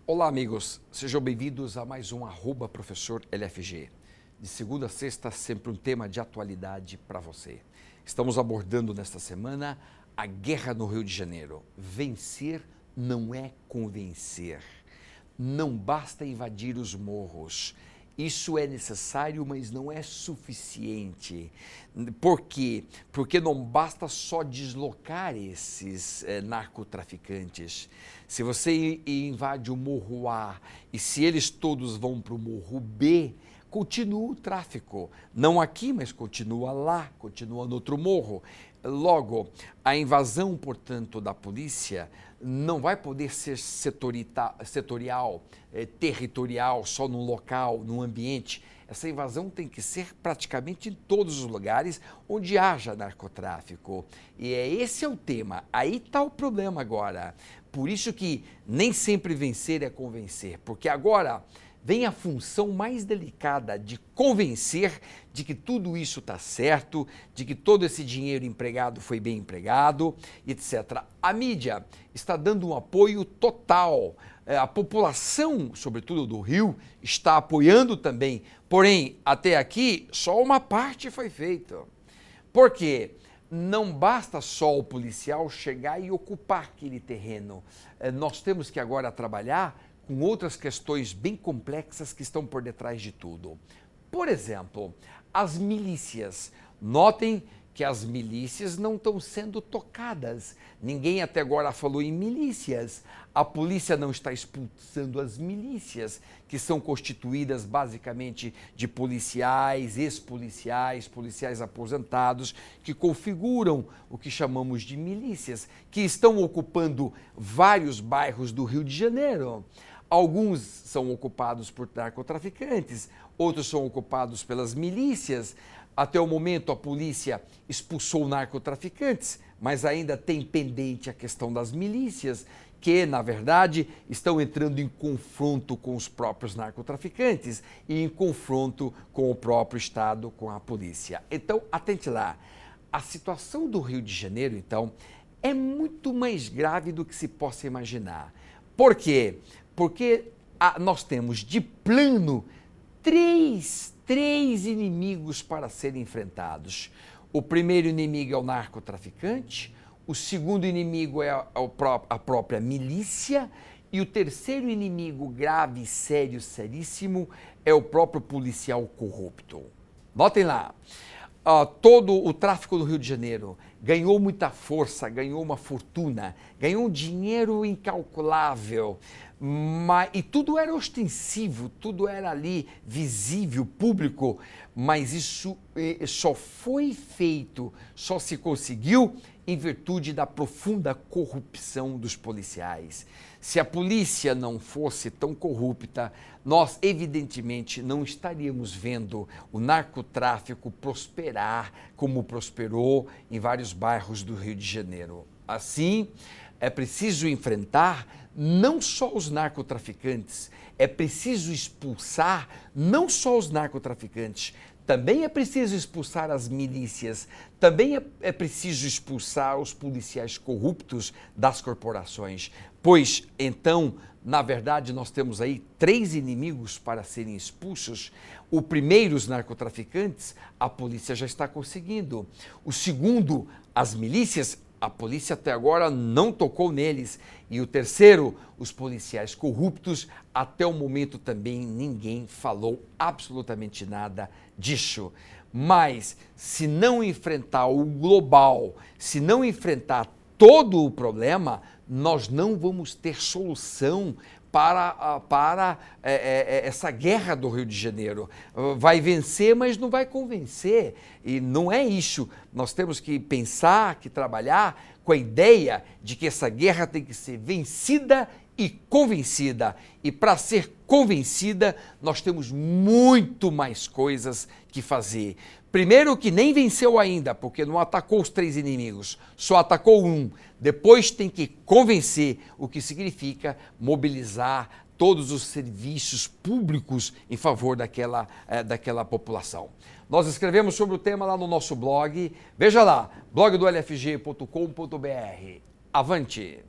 Olá, amigos. Sejam bem-vindos a mais um @professor LFG. De segunda a sexta, sempre um tema de atualidade para você. Estamos abordando nesta semana a guerra no Rio de Janeiro. Vencer não é convencer. Não basta invadir os morros. Isso é necessário, mas não é suficiente. Por quê? Porque não basta só deslocar esses narcotraficantes. Se você invade o morro A e se eles todos vão para o morro B, continua o tráfico. Não aqui, mas continua lá, continua no outro morro. Logo, a invasão, portanto, da polícia não vai poder ser setorial, territorial, só num local, num ambiente. Essa invasão tem que ser praticamente em todos os lugares onde haja narcotráfico. E esse é o tema. Aí está o problema agora. Por isso que nem sempre vencer é convencer, porque agora vem a função mais delicada de convencer de que tudo isso está certo, de que todo esse dinheiro empregado foi bem empregado, etc. A mídia está dando um apoio total. A população, sobretudo do Rio, está apoiando também. Porém, até aqui, só uma parte foi feita. Por quê? Não basta só o policial chegar e ocupar aquele terreno. Nós temos que agora trabalhar com outras questões bem complexas que estão por detrás de tudo. Por exemplo, as milícias. Notem que as milícias não estão sendo tocadas. Ninguém até agora falou em milícias. A polícia não está expulsando as milícias, que são constituídas basicamente de policiais, ex-policiais, policiais aposentados, que configuram o que chamamos de milícias, que estão ocupando vários bairros do Rio de Janeiro. Alguns são ocupados por narcotraficantes, outros são ocupados pelas milícias. Até o momento, a polícia expulsou narcotraficantes, mas ainda tem pendente a questão das milícias, que, na verdade, estão entrando em confronto com os próprios narcotraficantes e em confronto com o próprio Estado, com a polícia. Então, atente lá. A situação do Rio de Janeiro, então, é muito mais grave do que se possa imaginar. Por quê? Porque nós temos de plano três inimigos para serem enfrentados. O primeiro inimigo é o narcotraficante, o segundo inimigo é a própria milícia e o terceiro inimigo grave, sério, seríssimo é o próprio policial corrupto. Notem lá. Todo o tráfico do Rio de Janeiro ganhou muita força, ganhou uma fortuna, ganhou um dinheiro incalculável, e tudo era ostensivo, tudo era ali visível, público, mas isso só foi feito, só se conseguiu em virtude da profunda corrupção dos policiais. Se a polícia não fosse tão corrupta, nós evidentemente não estaríamos vendo o narcotráfico prosperar como prosperou em vários bairros do Rio de Janeiro. Assim, é preciso enfrentar não só os narcotraficantes, é preciso expulsar não só os narcotraficantes, também é preciso expulsar as milícias, também é preciso expulsar os policiais corruptos das corporações, pois, então, na verdade, nós temos aí três inimigos para serem expulsos. O primeiro, os narcotraficantes, a polícia já está conseguindo. O segundo, as milícias, a polícia até agora não tocou neles. E o terceiro, os policiais corruptos, até o momento também ninguém falou absolutamente nada disso. Mas se não enfrentar o global, se não enfrentar todo o problema, nós não vamos ter solução para essa guerra do Rio de Janeiro. Vai vencer, mas não vai convencer. E não é isso. Nós temos que pensar, que trabalhar com a ideia de que essa guerra tem que ser vencida e convencida. E para ser convencida, nós temos muito mais coisas que fazer. Primeiro, que nem venceu ainda, porque não atacou os três inimigos, só atacou um. Depois tem que convencer, o que significa mobilizar todos os serviços públicos em favor daquela população. Nós escrevemos sobre o tema lá no nosso blog. Veja lá, blogdolfg.com.br. Avante!